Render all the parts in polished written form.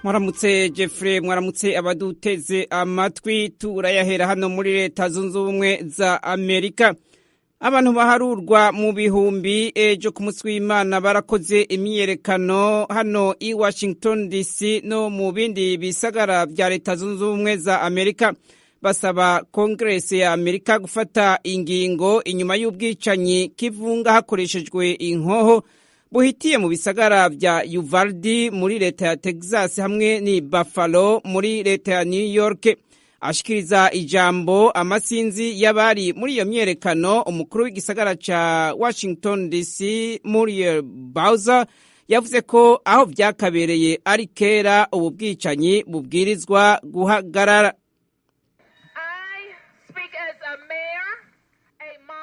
Mwaramutse Jeffrey, mwaramutse abaduteze amatwi. Turayahera hano muri Leta Zunze Ubumwe za Amerika. Abantu baharurwa mu bihumbi ejo ku munsi w'Imana barakoze imyiyerekano hano i Washington DC no mu bindi bisagara vya Leta Zunze Ubumwe za Amerika, basaba Kongresi ya Amerika gufata ingingo inyuma y'ubwicanyi kivunga hakoreshejwe inkoho buhitiye mu bisagara vya Uvalde muri leta ya Texas hamwe ni Buffalo muri leta ya New York. Ashikiriza ijambo amasinzi y'abari muri iyo myerekano, umukuru w'igisagara ca Washington DC Muriel Bowser yavuze ko aho vyakabereye ari kera ubu bwicanyi bubwirizwa guhagarara.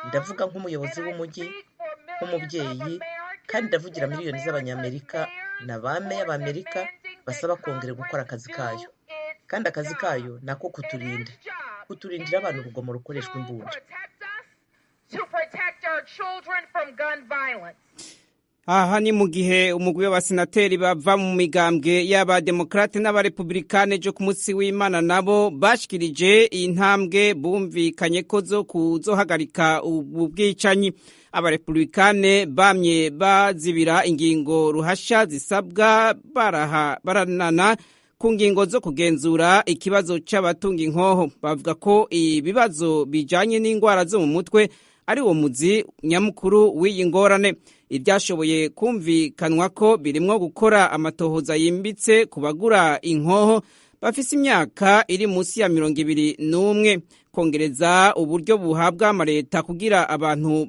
Ndavuga nk'umuyobozi w'umujyi, nk'umubyeyi, kandi ndavugira miliyoni z'abanyamerika na ba meya b'Amerika basaba Kongere gukora akazi kayo. Kandi akazi kayo nako kuturindira abantu urugomo rukoreshwa imbunda. Aha ni mu gihe umugwi w'abasenateri bava mu migambwe y'abademokrate n'abarepublikane ejo ku munsi w'Imana nabo bashikirije intambwe bumvikanye ko zo kuzohagarika ubu bwicanyi. Abarepublikane bamye bazibira ingingo ruhasha zisabwa baranana ku ngingo zo kugenzura ikibazo c'abatunga inkoho. Bavuga ko ibibazo bijanye n'ingwara zo mu mutwe ari wo muzi nyamukuru w'iyi ngorane. Ibyashoboye kumvikanwa ko birimwo gukora amatohoza yimbitse ku bagura inkoho bafise imyaka iri munsi ya 21, kongereza uburyo buhabwa amareta kugira abantu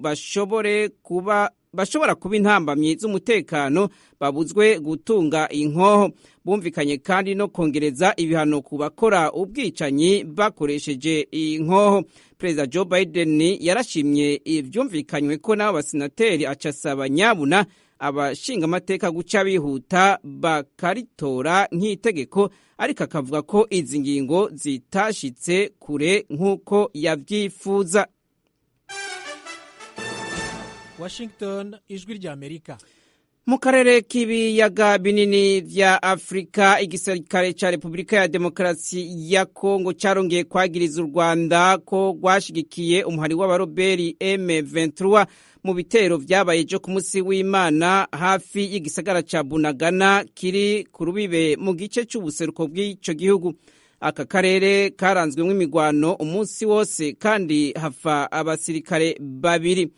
bashobora kuba intambamyi z'umutekano babuzwe gutunga inkoho. Bumvikanye kandi no kongereza ibihano ku bakora ubwicanyi bakoresheje inkoho. Perezida Joe Biden yarashimye ivyumvikanywe ko n'abo basenateri acasaba nyabuna abashinga amateka guca bihuta bakaritora nk'itegeko, ariko akavuga ko izi ngingo zitashitse kure nk'uko yavyifuza. Washington, ijwi rya Amerika. Mu karere k'ibiyaga binini vya Afrika, igisirikare ca Repubulika ya Demokarasi ya Kongo carongeye kwagiriza u Rwanda ko rwashigikiye umuhari w'abaroberi M23 mu bitero vyabaye ejo ku munsi w'Imana hafi y'igisagara ca Bunagana kiri ku rubibe mu gice c'ubuseruko bw'ico gihugu. Aka karere karanzwemwo imigwano umunsi wose kandi hafa abasirikare babiri.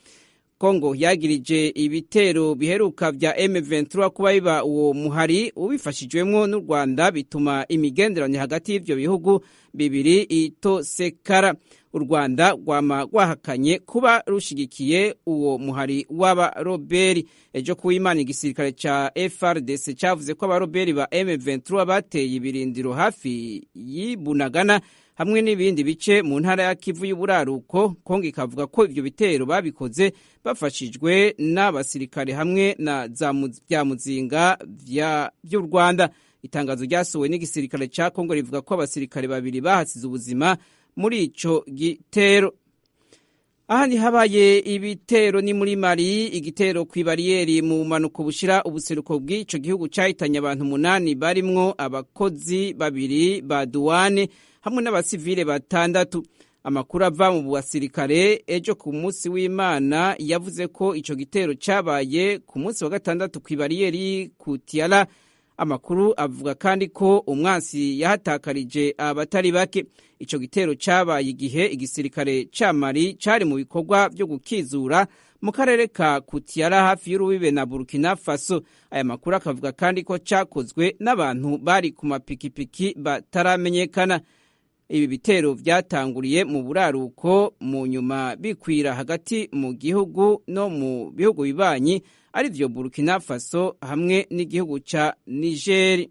Kongo yagirije ibitero biheruka vya M23 kuba biba uwo muhari ubifashijwemwo n'u Rwanda, bituma imigenderanire hagati y'ivyo bihugu bibiri itosekara. U Rwanda rwama rwahakanye kuba rushigikiye uwo muhari w'abaroberi. Ejo ku Imana igisirikare ca FARDC cavuze ko abaroberi ba M23 bateye ibirindiro hafi y'Ibunagana hamwe n'ibindi bice mu ntara ya Kivu y'uburaruko. Kongo ikavuga ko ivyo bitero babikoze bafashijwe n'abasirikare hamwe na vya muzinga vy'u Rwanda. Itangazo ryasohowe n'igisirikare ca Kongo rivuga ko abasirikare babiri bahasize ubuzima muri ico gitero. Ahandi habaye ibitero ni muri Mali. Igitero kw'ibariyeri mu manuko bushira ubuseruko bw'ico gihugu cahitanye abantu 8 barimwo abakozi babiri ba douane hamwe n'abasivile 6. Amakuru ava mu basirikare ejo ku munsi w'Imana yavuze ko ico gitero cabaye ku munsi wa gatandatu kw'ibariyeri ku Tiala. Amakuru avuga kandi ko umwansi yahatakarije abatari bake. Ico gitero cabaye igihe igisirikare ca Mali cari mu bikorwa vyo gukizura mu karere ka Kutiara hafi y'urubibe na Burkina Faso. Aya makuru akavuga kandi ko cakozwe n'abantu bari ku mapikipiki bataramenyekana. Ibi bitero vyatanguriye mu buraruko, mu nyuma bikwira hagati mu gihugu no mu bihugu bibanyi ari vyo Burkina Faso hamwe n'igihugu ca Niger.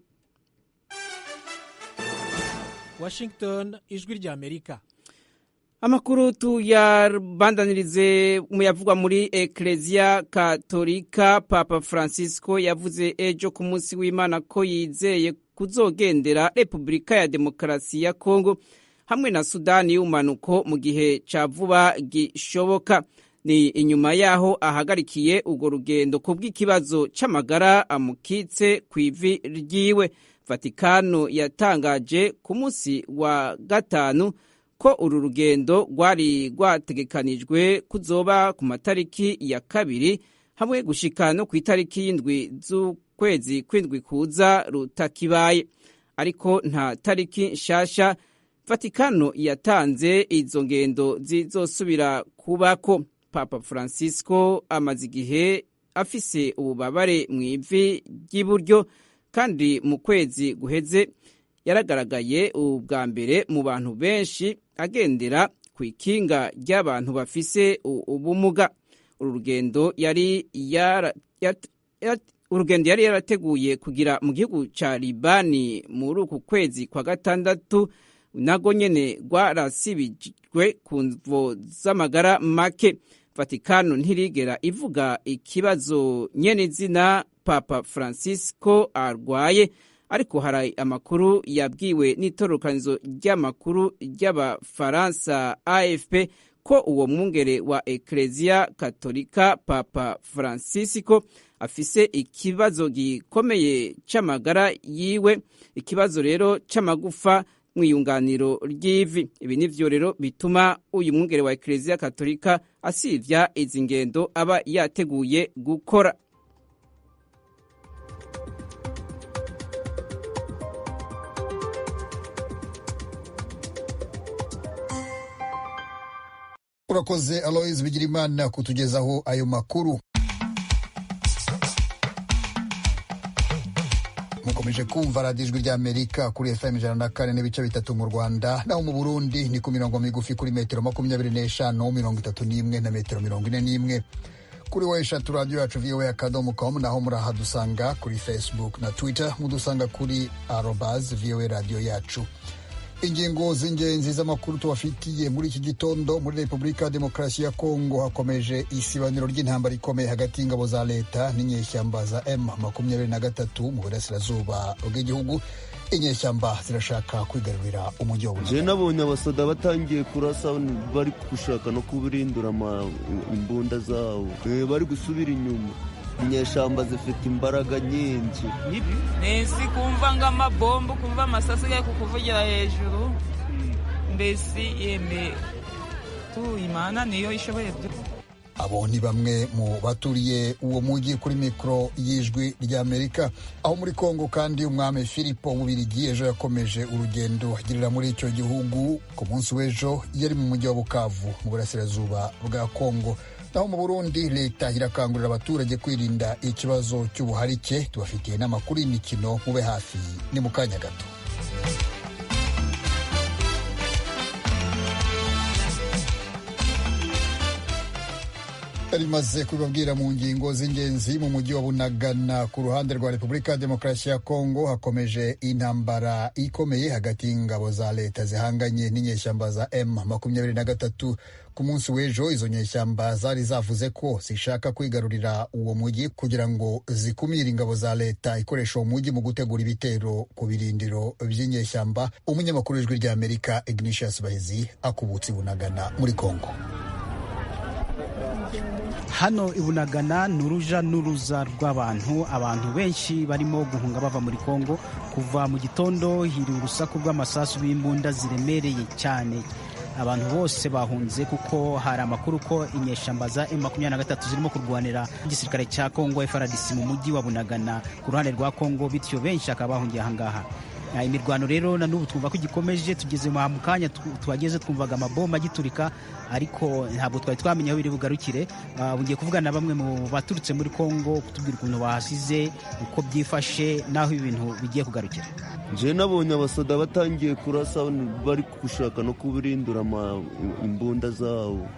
Washington, ijwi rya Amerika. Amakuru tuyabandanirize muyavugwa muri Eklezia Katolika. Papa Francisco yavuze ejo ku munsi w'Imana ko yizeye kuzogendera Repubulika ya Demokarasi ya Kongo hamwe na Sudani y'umanuko mu gihe ca vuba gishoboka. Ni inyuma yaho ahagarikiye urwo rugendo kubw'ikibazo c'amagara amukitse kw'ivi ryiwe. Vatikano yatangaje ku munsi wa gatanu ko uru rugendo rwari rwategekanijwe kuzoba ku matariki ya 2 hamwe gushika no ku itariki y'indwi z'ukwezi kw'indwi kuza rutakibaye, ariko nta tariki nshasha Vatikano yatanze izo ngendo zizosubira kubako. Papa Francisco amaze igihe afise ububabare mu ivi ry'iburyo, kandi mu kwezi guheze yaragaragaye ubwa mbere mu bantu benshi agendera ku ikinga ry'abantu bafise ubumuga. Urugendo yari yarateguye kugira mu gihugu ca Libani muri uku kwezi kwa gatandatu, nago nyene rwarasibijwe ku mvo z'amagara make. Vatikano ntirigera ivuga ikibazo nyene izina Papa Francisco arwaye, ariko hari amakuru yabwiwe n'itororokanizo ry'amakuru ry'Abafaransa AFP ko uwo mwungere wa Eklezia Katolika Papa Francisco afise ikibazo gikomeye c'amagara yiwe, ikibazo rero c'amagufa mwiyunganiro ry'ivi. Ibi nivyo rero bituma uyu mwungere wa Eklezia Katolika asivya izi ngendo aba yateguye gukora. Urakoze Aloys Bigirimana kutugezaho ayo makuru. Mukomeje kumva Radio Ijwi ry'Amerika kuri FM 104.3 mu Rwanda, naho mu Burundi ni ku mirongo migufi kuri metero 25, 31 na metero 41. Kuri weshatu radio yacu voa.com, naho murahadusanga kuri Facebook na Twitter, mudusanga kuri @voa radio yacu. Ingingo z'ingenzi z'amakuru tubafitiye muri iki gitondo. Muri Repubulika ya Demokarasi ya Kongo hakomeje isibaniro ry'intambara ikomeye hagati y'ingabo za leta n'inyeshyamba za M23 mu burasirazuba bw'igihugu. Inyeshyamba zirashaka kwigarurira umujyi wa Bujumbura. Je nabonye abasoda batangiye kurasa, bari gushaka no kuburindura imbunda zabo, bari gusubira inyuma. Inyeshyamba zifite imbaraga nyinshi. Nesi kumva ng'amabombo, kumva amasasu ya kukuvugira hejuru. Mbese yeme tu Imana niyo ishoboye. Abo ni bamwe mu baturiye uwo mujyi kuri mikro y'Ijwi ry'Amerika. Aho muri Kongo kandi umwami Filipo w'Ububirigi ejo yakomeje urugendo agirira muri icyo gihugu. Ku munsi w'ejo yari mu mujyi wa Bukavu mu burasirazuba bwa Kongo. Naho mu Burundi leta irakangurira abaturage kwirinda ikibazo cy'ubuharike. Tubafitiye n'amakuru y'imikino, mube hafi ni mu kanya gato. Rimaze kubabwira mu ngingo z'ingenzi. Mu mujyi wa Bunagana ku ruhande rwa Repubulika ya Demokarasi ya Kongo hakomeje intambara ikomeye hagati y'ingabo za leta zihanganye n'inyeshyamba za M23. Ku munsi w'ejo izo nyeshyamba zari zavuze ko zishaka kwigarurira uwo mujyi kugira ngo zikumire ingabo za leta ikoresha uwo mujyi mu gutegura ibitero ku birindiro by'inyeshyamba. Umunyamakuru w'Ijwi ry'Amerika Ignatius Bahizi akubutse Bunagana muri Kongo. Hano ibunagana n'uruja n'uruza rw'abantu, abantu benshi barimo guhunga bava muri Kongo. Kuva mu gitondo hiri urusaku rw'amasasu b'imbunda ziremereye cyane. Abantu bose bahunze kuko hari amakuru ko inyeshyamba za M23 zirimo kurwanira igisirikare cya Kongo FARDC mu mujyi wa Bunagana ku ruhande rwa Kongo, bityo benshi akaba bahungiye ahangaha. Imirwano rero na n'ubu twumva ko igikomeje. Tugeze mu kanya twageze twumvaga amabomba agiturika, ariko ntabwo twari twamenya aho biri bugarukire. Ngiye kuvugana na bamwe mu baturutse muri Kongo kutubwira ukuntu bahasize, uko byifashe, naho ibintu bigiye kugarukira. Je nabonye abasoda batangiye kurasa, bari gushaka no kuburindura imbunda zabo.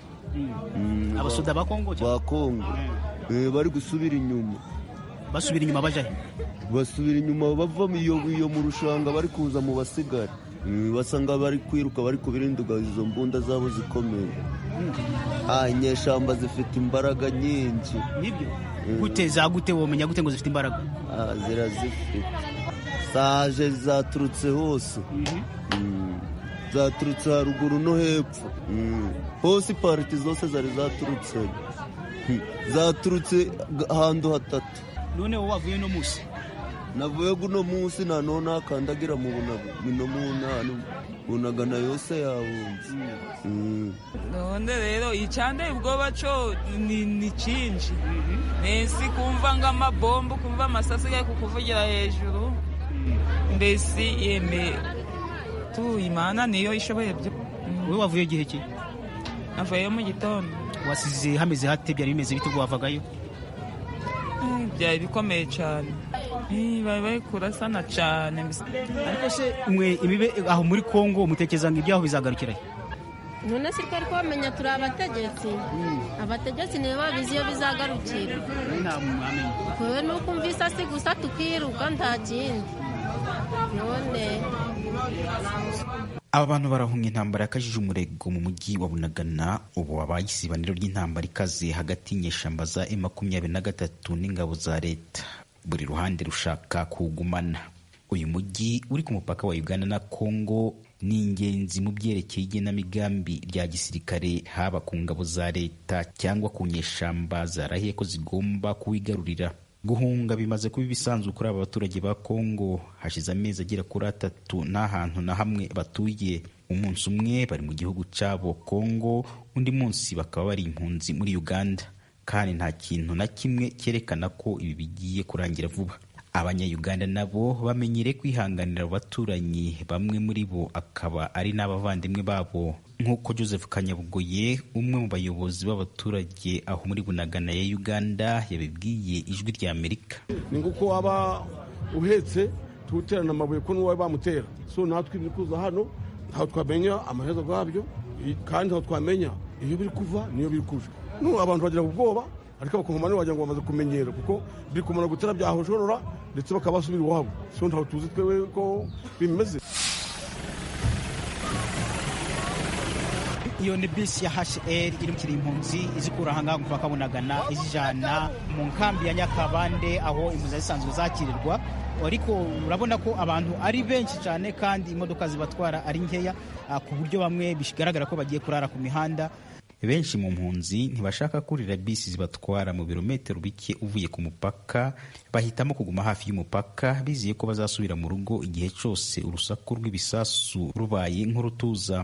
Abasoda ba Kongo bari gusubira inyuma. Basubira inyuma baje? Basubira inyuma bava iyo mu rushanga, bari kuza mu basigari. Basanga bari kwiruka, bari kubirinduga izo mbunda zabo zikomeye. Inyeshyamba zifite imbaraga nyinshi. Nibyo gute womenya gute ngo zifite imbaraga? Zirazifite. Saje zaturutse hose. Zaturutse haruguru no hepfo. Hose pariti zose zari zaturutse. Zaturutse ahantu hatatu. None wowe wavuye no musi? navuye guno munsi nanone akandagira mu bunagana yose yahunze. none rero icyanteye ubwoba cyo ni cyinshi, nesi kumva nk'amabombo, kumva amasasu ari kukuvugira hejuru, mbese yeme tu Imana niyo ishoboye byo. wowe wavuye igihe ki? navuyeyo mu gitondo. wasize hameze hate? byari bimeze bite ubwo wavagayo? byari bikomeye cyane, bari kurasana cyane. ariko se mwe imibe aho muri Kongo mutekereza ngo ibyaho bizagarukira? none si twari kubamenya, turi abategetsi. abategetsi nibo babizi iyo bizagarukira. nta mwamenya. twe ni ukumvisa si gusa tukiruka nta kindi. none aba bantu barahunga intambara yakajije umurego mu mujyi wa Bunagana. ubu wabaye isibaniro ry'intambara ikaze hagati y'inyeshyamba za M23 n'ingabo za leta. buri ruhande rushaka kuwugumana. uyu mujyi uri ku mupaka wa Uganda na Kongo ni ingenzi mu byerekeye igenamigambi rya gisirikare, haba ku ngabo za leta cyangwa ku nyeshyamba zarahiye ko zigomba kuwigarurira. guhunga bimaze kuba ibisanzwe kuri aba baturage ba Kongo. hashize amezi agera kuri 3 nta hantu na hamwe batuye. umunsi umwe bari mu gihugu cyabo Kongo, undi munsi bakaba bari impunzi muri Uganda, kandi nta kintu na kimwe cyerekana ko ibi bigiye kurangira vuba. Abanya-Uganda nabo bamenyereye kwihanganira abaturanyi, bamwe muri bo akaba ari n'abavandimwe babo, nk'uko Joseph Kanyabugoye, umwe mu bayobozi b'abaturage aho muri Bunagana ya Uganda, yabibwiye Ijwi rya Amerika. ni nguko waba uhetse tuterana amabuye ko n'uwawe bamutera. so natwe biri kuza hano ntaho twamenya amaherezo bwabyo, kandi ntaho twamenya iyo biri kuva niyo biri kuja. abantu bagira ubwoba, ariko abakongomani wagira ngo bamaze kumenyera, kuko biri kumara gutera byahojorora ndetse bakaba basubira iwabo. so ntaho tuzi twewe ko bimeze. iyo ni bisi ya HCR irukira impunzi izikura ahangaha ku mupaka Bunagana izijana mu nkambi ya Nyakabande aho impunzi zisanzwe zakirirwa. ariko urabona ko abantu ari benshi cyane kandi imodoka zibatwara ari nkeya, ku buryo bamwe bigaragara ko bagiye kurara ku mihanda. Benshi mu mpunzi ntibashaka kurira bisi zibatwara mu birometero bike uvuye ku mupaka, bahitamo kuguma hafi y'umupaka bizeye ko bazasubira mu rugo igihe cyose urusaku rw'ibisasu rubaye nk'urutuza.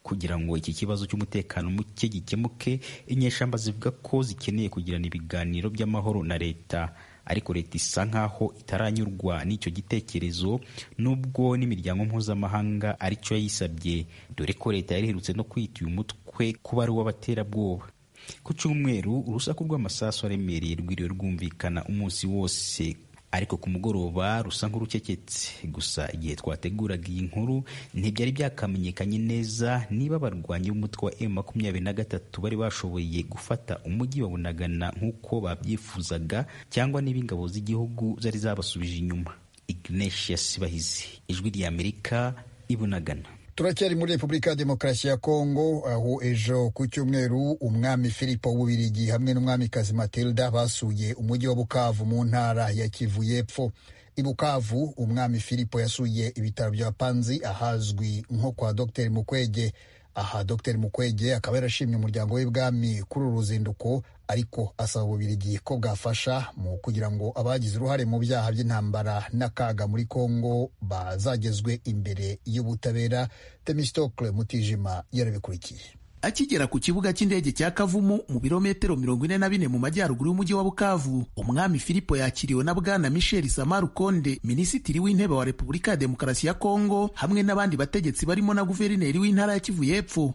Kugira ngo iki kibazo cy'umutekano muke gikemuke, inyeshyamba zivuga ko zikeneye kugirana ibiganiro by'amahoro na leta, ariko leta isa nkaho itaranyurwa n'icyo gitekerezo, nubwo n'imiryango mpuzamahanga aricyo yayisabye, dore ko leta yari iherutse no kwita uyu mutwe kuba ari uw'abaterabwoba. Ku cyumweru urusaku rw'amasasu aremereye rwiriwe rwumvikana umunsi wose, ariko ku mugoroba rusa nk'urucecetse. Gusa igihe twateguraga iyi nkuru ntibyari byakamenyekanye neza niba abarwanyi b'umutwe wa M23 bari bashoboye gufata umujyi wa Bunagana nk'uko babyifuzaga, cyangwa niba ingabo z'igihugu zari zabasubije inyuma. Ignatius Bahizi, Ijwi rya Amerika, i Bunagana. Turacyari muri Repubulika ya Demokarasi ya Kongo, aho ejo ku cyumweru umwami Filipo w'Ububirigi hamwe n'umwamikazi Matilda basuye umujyi wa Bukavu mu ntara ya Kivu y'Epfo. I Bukavu umwami Filipo yasuye ibitaro bya Panzi ahazwi nko kwa Dr Mukwege. Aha Dr Mukwege akaba yarashimye umuryango w'ibwami kuri uru ruzinduko, ariko asaba Ububirigi ko bwafasha mu kugira ngo abagize uruhare mu byaha by'intambara n'akaga muri Kongo bazagezwe imbere y'ubutabera. Temistokle Mutijima yarabikurikiye. Akigera ku kibuga cy'indege cya Kavumu mu birometero 44 mu majyaruguru y'umujyi wa Bukavu, umwami Filipo yakiriwe na bwana Michel Samaru Konde, minisitiri w'intebe wa Repubulika ya Demokarasi ya Kongo, hamwe n'abandi bategetsi barimo na guverineri w'intara ya Kivu y'Epfo.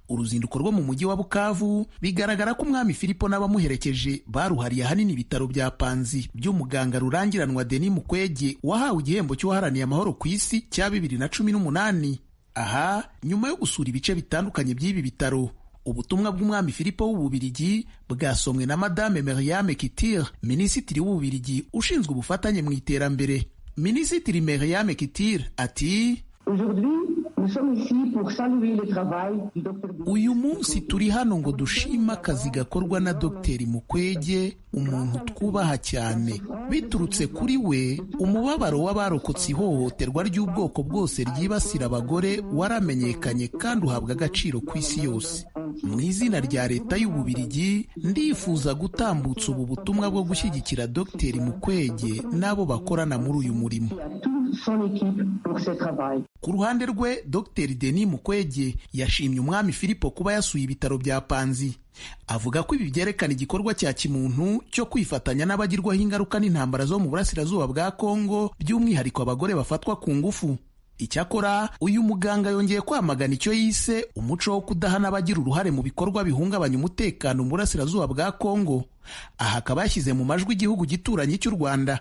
Uruzinduko rwo mu mujyi wa Bukavu bigaragara ko umwami Filipo n'abamuherekeje baruhariye ahanini ibitaro bya Panzi by'umuganga rurangiranwa Denis Mukwege wahawe igihembo cy'uwaharaniye amahoro ku isi cya 2018. Aha nyuma yo gusura ibice bitandukanye by'ibi bitaro, ubutumwa bw'umwami Filipo w'Ububirigi bwasomwe na Madame Myriam Kitir, minisitiri w'Ububirigi ushinzwe ubufatanye mu iterambere. Minisitiri Myriam Kitir ati: uyu munsi turi hano ngo dushima akazi gakorwa na Dr Mukwege, umuntu twubaha cyane. Biturutse kuri we, umubabaro w'abarokotse ihohoterwa ry'ubwoko bwose ryibasira abagore waramenyekanye kandi uhabwa agaciro ku isi yose. mu izina rya leta y'Ububirigi ndifuza gutambutsa ubu butumwa bwo gushyigikira Dr Mukwege n'abo bakorana muri uyu murimo. Ku ruhande rwe Dr Denis Mukwege yashimye umwami Filipo kuba yasuye ibitaro bya Panzi. Avuga ko ibi byerekana igikorwa cya kimuntu cyo kwifatanya n'abagirwaho ingaruka n'intambara zo mu burasirazuba bwa Kongo, by'umwihariko abagore bafatwa ku ngufu. Icyakora uyu muganga yongeye kwamagana icyo yise umuco wo kudahana abagira uruhare mu bikorwa bihungabanya umutekano mu burasirazuba bwa Kongo. Aha akaba yashyize mu majwi igihugu gituranyi cy'u Rwanda.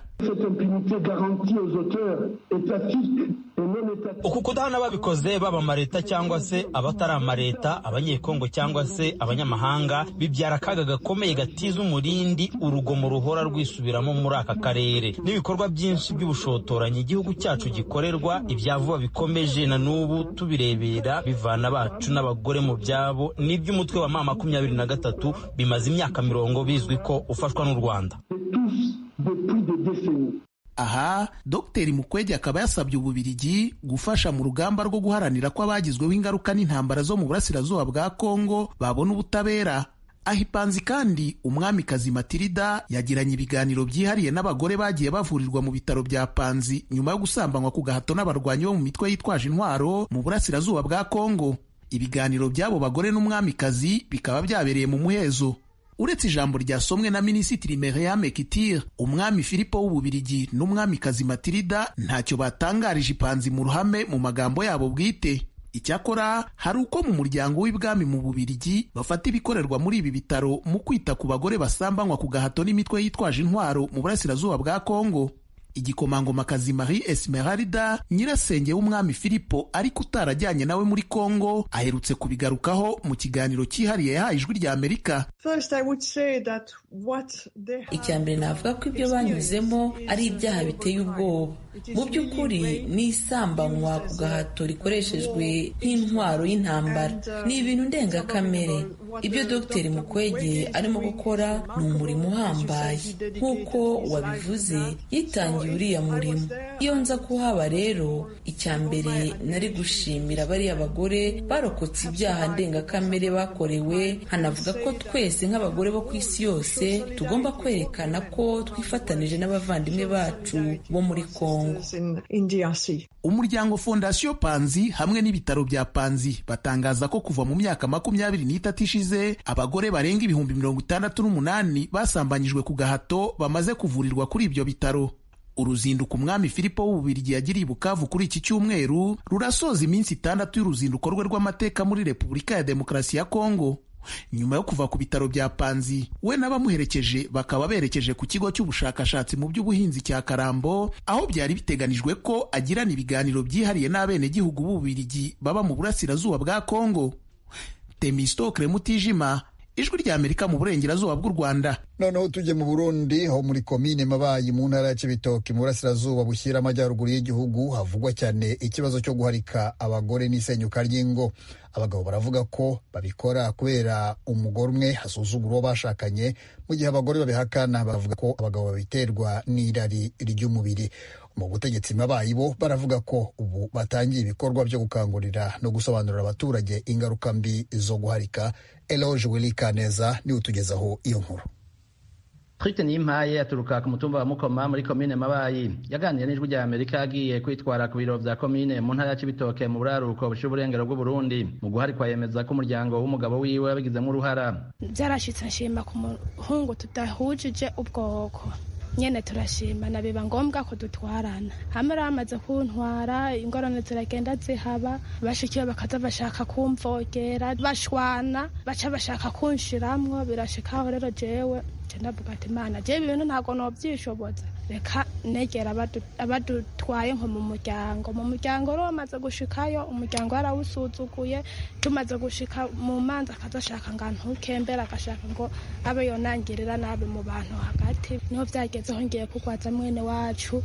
Uku kudahana babikoze baba amaleta cyangwa se abatari amaleta, abanyekongo cyangwa se abanyamahanga, bibyara akaga gakomeye gatiza umurindi urugomo ruhora rwisubiramo muri aka karere. N'ibikorwa byinshi by'ubushotoranyi igihugu cyacu gikorerwa, ibyavuba bikomeje na n'ubu tubirebera bivana bacu n'abagore mu byabo, n'iby'umutwe wa mama 23 bimaze imyaka 40 bizwi ko ufashwa n'u Rwanda. Aha Dr Mukwege akaba yasabye Ububirigi gufasha mu rugamba rwo guharanira ko abagizweho ingaruka n'intambara zo mu burasirazuba bwa Kongo babona ubutabera. Aha Panzi kandi umwamikazi Matilda yagiranye ibiganiro byihariye n'abagore bagiye bavurirwa mu bitaro bya Panzi nyuma yo gusambanywa ku gahato n'abarwanyi bo mu mitwe yitwaje intwaro mu burasirazuba bwa Kongo. Ibiganiro by'abo bagore n'umwamikazi bikaba byabereye mu muhezo. Uretse ijambo ryasomwe na Minisitiri Myriam Kitir, umwami Filipo w'Ububirigi n'umwamikazi Matilda ntacyo batangarije Panzi mu ruhame mu magambo yabo bwite. Icyakora hari uko mu muryango w'ibwami mu Bubirigi bafata ibikorerwa muri ibi bitaro mu kwita ku bagore basambanywa ku gahato n'imitwe yitwaje intwaro mu burasirazuba bwa Kongo. Igikomangomakazi Marie Esmeralda, nyirasenge w'umwami Filipo ariko utarajyanye nawe muri Kongo, aherutse kubigarukaho mu kiganiro cyihariye yahaye Ijwi rya Amerika. Icyambere navuga ko ibyo banyuzemo ari ibyaha biteye ubwoba. Mu by'ukuri ni isambanywa ku gahato rikoreshejwe nk'intwaro y'intambara. Ni ibintu ndengakamere. Ibyo Dr Mukwege arimo gukora ni umurimo uhambaye. Nk'uko wabivuze, yitangiye uriya murimo. Iyo nza kuhaba rero, icyambere nari gushimira bariya bagore barokotse ibyaha ndengakamere bakorewe, hanavuga ko twese nk'abagore bo ku isi yose tugomba kwerekana ko twifatanije n'abavandimwe bacu bo muri Kongo. Umuryango Fondation Panzi hamwe n'ibitaro bya Panzi batangaza ko kuva mu myaka 23 ishize abagore barenga 68,000 basambanyijwe ku gahato bamaze kuvurirwa kuri ibyo bitaro. Uruzinduko umwami Filipo w'Ububirigi yagiriye Bukavu kuri iki cyumweru rurasoza iminsi 6 y'uruzinduko rwe rw'amateka muri Repubulika ya Demokarasi ya Kongo. Nyuma yo kuva ku bitaro bya Panzi, we n'abamuherekeje bakaba berekeje ku kigo cy'ubushakashatsi mu by'ubuhinzi cya Karambo, aho byari biteganijwe ko agirana ibiganiro byihariye n'abenegihugu b'Ububirigi baba mu burasirazuba bwa Kongo. Temistokle Mutijima, Ijwi rya Amerika mu burengerazuba bw'u Rwanda. Noneho tujye mu Burundi, aho muri komine Mabayi mu ntara ya Cibitoke mu burasirazuba bushyira amajyaruguru y'igihugu havugwa cyane ikibazo cyo guharika abagore n'isenyuka ry'ingo. Abagabo baravuga ko babikora kubera umugore umwe hasuzugura uwo bashakanye, mu gihe abagore babihakana bavuga ko abagabo babiterwa n'irari ry'umubiri. Mu butegetsi Mabayi bo baravuga ko ubu batangiye ibikorwa byo gukangurira no gusobanurira abaturage ingaruka mbi zo guharika. Eloge Wilikaneza ni utugezaho iyo nkuru. Trite Nimpaye aturuka ku mutumba wa Mukoma muri komine Mabayi yaganiriye n'Ijwi rya Amerika agiye kwitwara ku biro vya komine mu ntara ya Cibitoke mu buraruko bushyira uburengero bw'u Burundi. Mu guharikwa yemeza ko umuryango w'umugabo wiwe yabigizemo uruhara. Byarashitse nshima ku muhungu tudahujije ubwoko. Nyene turashima na biba ngombwa ko dutwarana. Hamara amaze kuntwara ingorane ziragenda zihaba, bashikiye bakaza bashaka kumvogera, bashwana, baca bashaka kunshiramwo, birashikaho rero jewe ndavuga ati Mana jewe ibintu ntago nobyishoboza, reka negera abadutwaye nko mu muryango rero amaze gushikayo, umuryango yarawusuzuguye, tumaze gushika mu manza akazashaka ngantukembera, agashaka ngo abe yonangirira nabi mu bantu hagati. Niho byagezeho ngiye kugwaza mwene wacu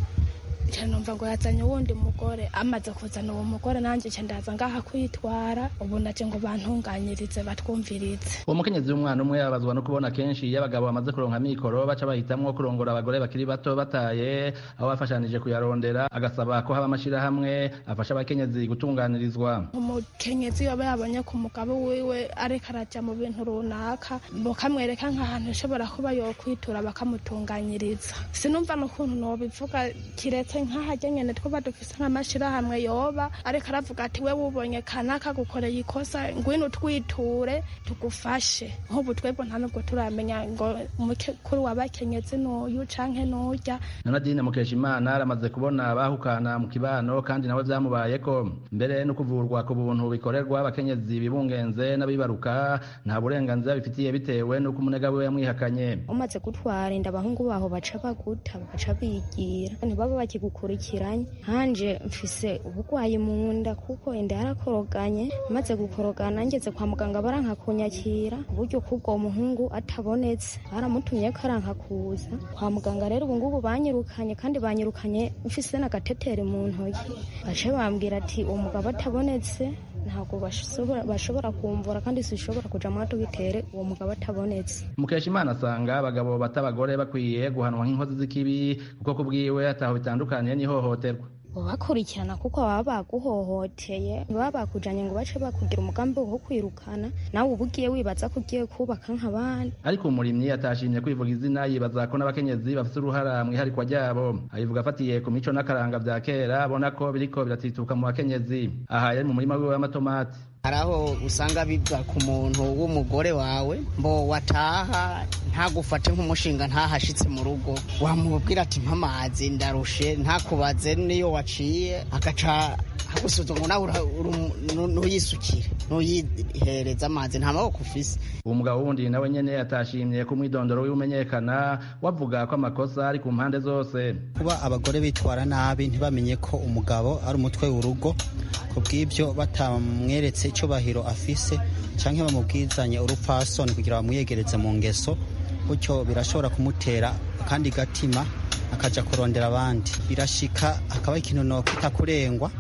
cyane numva ngo yazanye uwundi mugore, amaze kuzana uwo mugore nanjye nca ndaza ngaha kwitwara, ubu naje ngo bantunganyirize batwumvirize. Uwo mukenyezi w'umwana umwe yabazwa no kubona kenshi iyo abagabo bamaze kuronka mikoro baca bahitamwo kurongora abagore bakiri bato bataye aho bafashanije kuyarondera, agasaba ko haba amashirahamwe afasha abakenyezi gutunganirizwa. Umukenyezi yoba yabonye ku mugabo wiwe ariko araja mu bintu runaka, bakamwereka nk'ahantu ashobora kuba yokwitura bakamutunganyiriza. Sinumva n'ukuntu nobivuga, kiretse nk'ahajya nyene twaba dufise nk'amashirahamwe yoba ariko aravuga ati we wubonye kanaka gukoreye ikosa ngwino twiture tugufashe. Nk'ubu twebwe nta nubwo turamenya ngo umukuru w'abakenyezi n'uyu canke n'urya. Nadine Mukeshimana aramaze kubona abahukana mu kibano kandi nawe vyamubayeko, mbere no kuvurwa ku buntu bikorerwa abakenyezi bibungenze n'abibaruka nta burenganzira bifitiye bitewe n'uko umunega we yamwihakanye. Umaze gutwara inda abahungu baho baca baguta baca bigira, ntibaba bakigukurikiranye. Hanje mfise ubugwayi mu nda kuko inda yarakoroganye, maze gukorogana ngeze kwa muganga baranka kunyakira, uburyo kubwo muhungu atabonetse baramutumye karanka kuza kwa muganga. Rero ubu ngubu banyirukanye, kandi banyirukanye mfise n'agateteri mu ntoki, bace bambwira ati umugabo atabonetse ntabwo bashobora kumvura, kandi sishobora kuja mwato bitere uwo mugabo atabonetse. Mukeshimana asanga abagabo batabagore bakwiye guhanwa nk'inkozi z'ikibi kuko kubwiwe ataho bitandukaniye n'ihohoterwa. Bakurikirana kuko baba baguhohoteye, baba bakujanye ngo bace bakugira umugambi wo kwirukana, nawe uba ugiye wibaza ko ugiye kubaka nk'abandi. Ariko umurimyi atashimye kwivuga izina, yibaza ko n'abakenyezi bafite uruhara mu iharikwa ryabo. Abivuga afatiye ku mico n'akaranga vya kera, abona ko biriko biratituka mu bakenyezi. Aha yari mu murima wiwe w'amatomati. Haraho usanga biva ku muntu w'umugore wawe mbo wataha ntagufate nk'umushinga ntahashitse mu rugo, wamubwira ati mpamazi ndarushe, ntakubaze niyo waciye, agaca hagusuzuma ngo nawe ntuyisukire ntuyihereza amazi, nta maboko ufise. Uwo mugabo wundi nawe nyene atashimye ko umwidondoro w'imenyekana, wavuga ko amakosa ari ku mpande zose. Kuba abagore bitwara nabi ntibamenye ko umugabo ari umutwe w'urugo, kubw'ibyo batamweretse icyubahiro afise canke bamubwizanye urupfasoni kugira bamwiyegereze mu ngeso, gutyo birashobora kumutera kandi gatima akaja kurondera abandi. Birashika akaba ikintu no kutakurengwa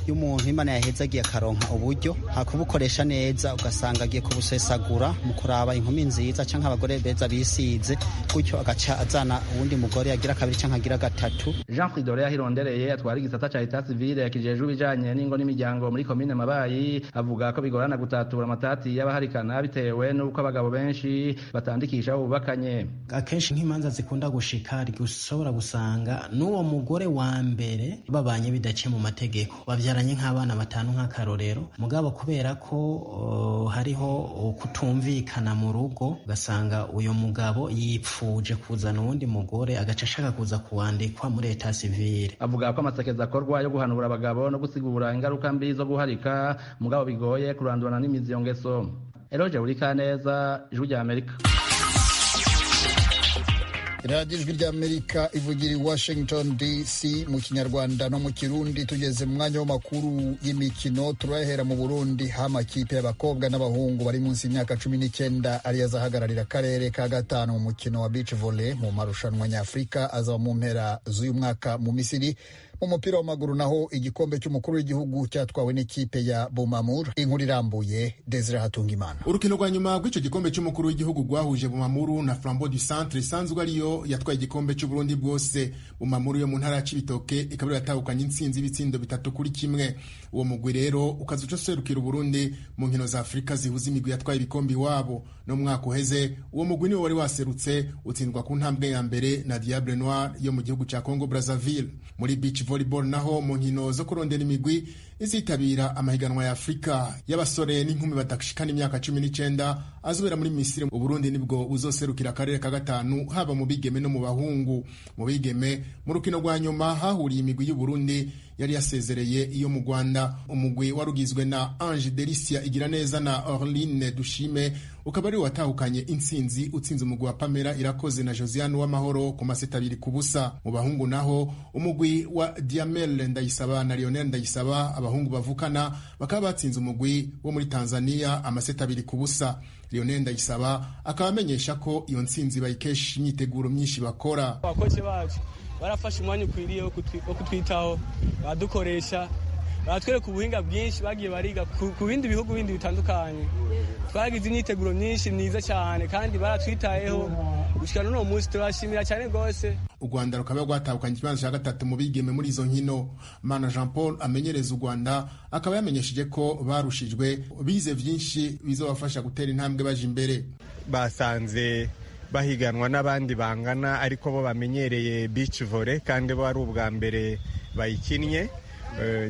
y'umuntu Imana yahezagiye akaronka uburyo hakubukoresha neza, ugasanga agiye kubusesagura mu kuraba inkumi nziza canke abagore beza bisize, gutyo agaca azana uwundi mugore agira kabiri canke agira gatatu. Jean Fridolin yahirondereye atwara igisata ca Etat Civil yakijejwe ibijanye n'ingo n'imiryango muri komine Mabayi, avuga ko bigorana gutatura amatati y'abaharikana bitewe n'uko abagabo benshi batandikisha bubakanye. Akenshi nk'imanza zikunda gushika ushobora gusanga n'uwo mugore wa mbere babanye bidaciye mu mategeko, bavyaranye nk'abana batanu nk'akarorero, mugabo kubera ko hariho kutumvikana mu rugo, ugasanga uyo mugabo yipfuje kuzana uwundi mugore agaca ashaka kuza kuwandikwa muri Etat Civil. Avuga ko amasekeza akorwa yo guhanura abagabo no gusigura ingaruka mbi zo guharika, mugabo bigoye kurandurana n'imizi yo ngeso. Eloge Burikaneza, Ijwi rya Amerika. radiyo ijwi ry'amerika ivugira i Washington DC mu kinyarwanda no mu kirundi. Tugeze mu mwanya w'amakuru y'imikino, turahera mu Burundi aho amakipe y'abakobwa n'abahungu bari munsi y'imyaka 19 ariyo azahagararira akarere ka gatanu mu mukino wa beach volley mu marushanwa nyafurika azaba mu mpera z'uyu mwaka mu Misiri. Mu mupira w'amaguru naho igikombe cy'umukuru w'igihugu cyatwawe n'ikipe ya Bumamuru. Inkuru irambuye Desire Hatungimana. Urukino rwa nyuma rw'icyo gikombe cy'umukuru w'igihugu rwahuje Bumamuru na Flambeau du Centre isanzwe ariyo yatwaye igikombe cy'Uburundi bwose. Bumamuru yo mu ntara ya Cibitoke ikaba yatahukanye intsinzi ibitsindo 3-1. Uwo mugwi rero ukaza userukira Uburundi mu nkino za Afrika zihuza imigwi yatwaye ibikombe iwabo. No mwaka uheze uwo mugwi niwo wari waserutse utsindwa ku ntambwe ya mbere na Diable Noir yo mu gihugu ca Congo Brazzaville. Muri beach volleyball naho mu nkino zo kurondera imigwi izitabira amahiganwa ya Afrika y'abasore n'inkumi badashikana imyaka 19 azobera muri Misiri. Uburundi nibwo uzoserukira akarere ka gatanu haba mu bigeme no mu bahungu. Mu bigeme mu rukino rwa nyuma hahuriye imigwi y'Uburundi yari yasezereye iyo mu Rwanda. Umugwi warugizwe na Ange Delicia Igiraneza na Orline Dushime ukaba ari watahukanye intsinzi utsinze umugwi wa Pamela Irakoze na Josiane w'amahoro ku maseta 2-0. Mu bahungu naho umugwi wa Diamel Ndayisaba na Lionel Ndayisaba abahungu bavukana bakaba batsinze umugwi wo muri Tanzania amaseta 2-0. Lionel Ndayisaba akaba amenyesha ko iyo ntsinzi bayikesha imyiteguro myinshi bakora. Abakozi bacu barafashe umwanya ukwiriye wo kutwitaho, badukoresha, baratwereka ubuhinga bwinshi bagiye bariga ku bindi bihugu bindi bitandukanye. Twagize imyiteguro myinshi myiza cyane kandi baratwitayeho gushika n'uno munsi turashimira cyane rwose. U Rwanda rukaba rwatahukanye ikibanza cya gatatu mu bigeme muri izo nkino. Mana Jean Paul amenyereza u Rwanda akaba yamenyesheje ko barushijwe bize byinshi bizobafasha gutera intambwe baje imbere. Basanze bahiganwa n'abandi bangana ariko bo bamenyereye beach volley kandi bo ari ubwa mbere bayikinnye.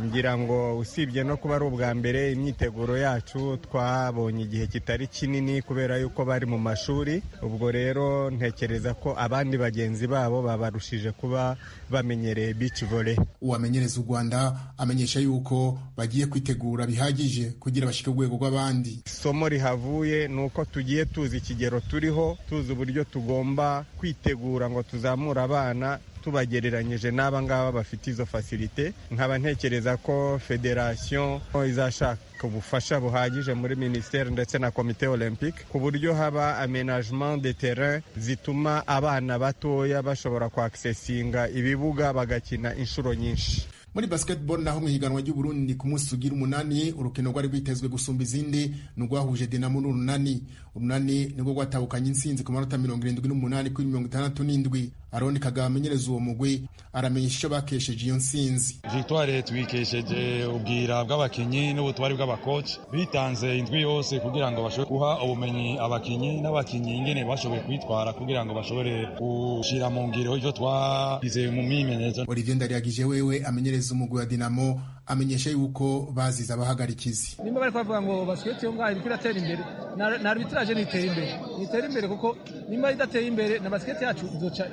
Ngira ngo usibye no kuba ari ubwa mbere, imyiteguro yacu twabonye igihe kitari kinini kubera yuko bari mu mashuri. Ubwo rero ntekereza ko abandi bagenzi babo babarushije kuba bamenyereye beach volley. Uwamenyereza u Rwanda amenyesha yuko bagiye kwitegura bihagije kugira bashike urwego rw'abandi. Isomo rihavuye ni uko tugiye tuzi ikigero turiho, tuzi uburyo tugomba kwitegura ngo tuzamure abana tubagereranyije n'aba ngaba bafite izo facilite. Nkaba ntekereza ko federation izashaka ubufasha buhagije muri ministère ndetse na komite olympique ku buryo haba aménagement de terrain zituma abana batoya bashobora kwaksesinga ibibuga bagakina inshuro nyinshi. Muri basketball naho mu higanwa ry'u Burundi ku munsi ugira 8 urukino rwari rwitezwe gusumba izindi n'urwahuje Dinamo n'Urunani. Urunani nibwo rwatahukanye intsinzi ku manota 78 kuri 67. Aroni Kagame amenyereza uwo mugwi aramenyesha icyo bakesheje iyo ntsinzi. Victoire twikesheje ubwira bw'abakinyi n'ubutwari bw'abakoci bitanze indwi yose kugira ngo bashobore guha ubumenyi abakinyi n'abakinyi ingene bashoboye kwitwara kugira ngo bashobore gushira mu ngiro ivyo twagize mu mimenyerezo. Olivier Ndariagije wewe amenyereza umugwi wa Dinamo amenyesha yuko baziza abahagarikizi. Nimba bari kwavuga ngo basket yo ngaho iriko iratera imbere na arbitrage nitera imbere kuko nimba idateye imbere na basket yacu izoca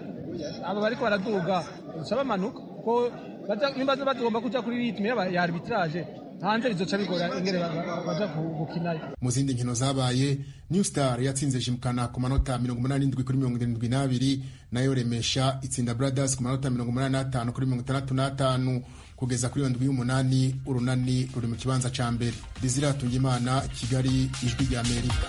aba bariko baraduga usaba manuka ko nimba bagomba kuja kuri ritme ya arbitrage hanze bizoca bigora ingere baja gukinayo. Mu zindi nkino zabaye New Star yatsinze Jimkana ku manota 87 kuri 72, nayo Remesha itsinda Brothers ku manota 85 kuri 65. Kugeza kuri 8 Urunani ruri mu kibanza ca mbere. Dizira Tungimana, Kigali, Ijwi rya Amerika.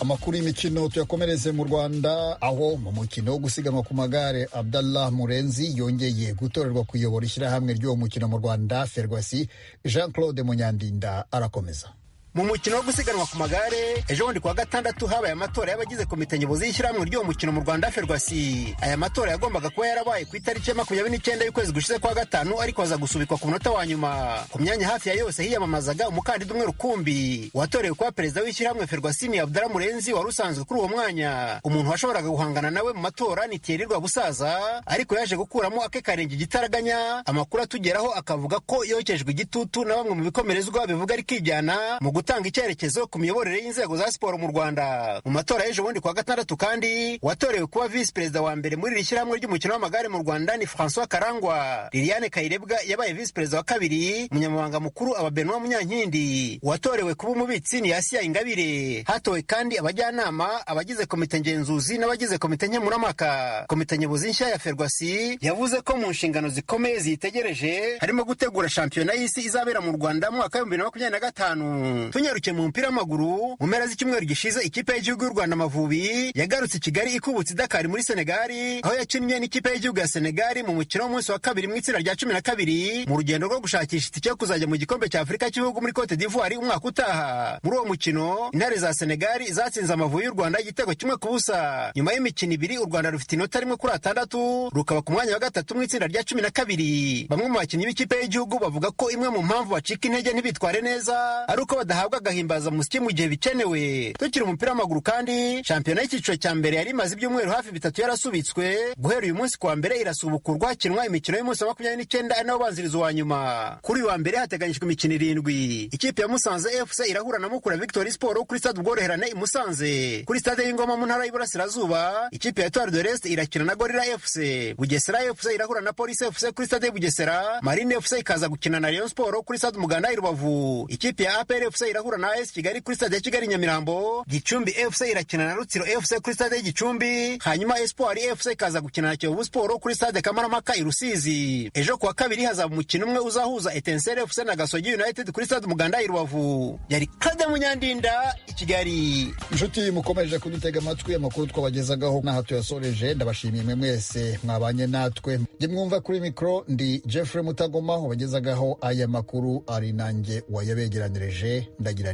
Amakuru y'imikino tuyakomereze mu Rwanda, aho mu mukino wo gusiganwa ku magare Abdallah Murenzi yongeye gutorerwa kuyobora ishyirahamwe ry'uwo mukino mu Rwanda Ferwasi. Jean Claude Munyandinda arakomeza. Mu mukino wo gusiganwa ku magare ejo bundi kuwa gatandatu habaye amatora y'abagize komite nyobozi y'ishyirahamwe ry'uwo mukino mu Rwanda Ferwasi. Aya matora yagombaga kuba yarabaye ku itariki ya 29 y'ukwezi gushize kwa gatanu ariko aza gusubikwa ku munota wa nyuma. Ku myanya hafi ya yose hiyamamazaga umukandida umwe rukumbi watorewe kuba perezida w'ishyirahamwe Ferwasi ni Abdallah Murenzi wari usanzwe kuri uwo mwanya. Umuntu washoboraga guhangana nawe mu matora ni Thierry Rwabusaza ariko yaje gukuramo ake karenge gitaraganya. Amakuru atugeraho akavuga ko yokejwe igitutu na bamwe mu bikomerezwa bivuga ari kijyana mu gutanga icyerekezo ku miyoborere y'inzego za siporo mu Rwanda. Mu matora y'ejo bundi kwa gatandatu kandi watorewe kuba vice perezida wa mbere muri iri shyirahamwe ry'umukino w'amagare mu Rwanda ni François Karangwa. Liliane Kayirebwa yabaye vice perezida wa kabiri, umunyamabanga mukuru aba Benoît Munyankindi. Watorewe kuba umubitsi ni Asia Ingabire. Hatowe kandi abajyanama, abagize komite ngenzuzi n'abagize komite nkemurampaka. Komite nyobozi nshya ya Ferwasi yavuze ko mu nshingano zikomeye zitegereje harimo gutegura shampiyona y'isi izabera mu Rwanda mu mwaka wa 2025. Tunyarukiye mu mpira w'amaguru, mu mpera z'icyumweru gishize ikipe y'igihugu y'u Rwanda Amavubi yagarutse i Kigali ikubutse Dakar muri Senegali, aho yakinnye n'ikipe y'igihugu ya Senegali mu mukino w'umunsi wa kabiri mu itsinda rya 12 mu rugendo rwo gushakisha itike yo kuzajya mu gikombe cya Afurika cy'ibihugu muri Cote d'Ivoire umwaka utaha. Muri uwo mukino intare za Senegali zatsinze Amavubi y'u Rwanda igitego 1-0. Nyuma y'imikino ibiri u Rwanda rufite inota 1-6 rukaba ku mwanya wa gatatu mu itsinda rya 12. Bamwe mu bakinnyi b'ikipe y'igihugu bavuga ko imwe mu mpamvu bacika intege ntibitware neza ari uko badahabwa agahimbaza musiki mu gihe bikenewe. Tukiri umupira w'amaguru kandi shampiyona y'icyiciro cya mbere yari imaze ibyumweru hafi 3 yarasubitswe. Guhera uyu munsi kuwa mbere irasubukurwa hakinwa imikino y'umunsi wa 29 ari nawo banzirizo wa nyuma. Kuri uyu wa mbere hateganyijwe imikino 7. Ikipe ya Musanze FC irahura na Mukura Victory Sport kuri stade Ubworoherane i Musanze. Kuri stade y'Ingoma mu ntara y'Iburasirazuba ikipe ya Etoile de l'Est irakina na Gorilla FC. Bugesera FC irahura na Police FC kuri stade Bugesera. Marine FC ikaza gukina na Rayon Sport kuri stade Umuganda i Rubavu. Ikipe ya APR FC irahura na AS Kigali kuri stade ya Kigali Nyamirambo, Gicumbi FC irakina na Rutsiro FC kuri stade y'Igicumbi, hanyuma Espoir FC ikaza gukina na Kiyovu Sport kuri stade Kamarampaka i Rusizi. Ejo kuwa kabiri hazaba umukino umwe uzahuza Etincelle FC na Gasogi United kuri stade Muganda i Rubavu. Yari Kada Munyandinda i Kigali. Inshuti mukomeje kudutega amatwi, amakuru twabagezagaho n'aha tuyasoreje. Ndabashimiye mwe mwese mwabanye natwe. Jye mwumva kuri mikro ndi Jeffrey Mutagoma wabagezagaho aya makuru, ari nanjye wayabegeranirije. Ndagira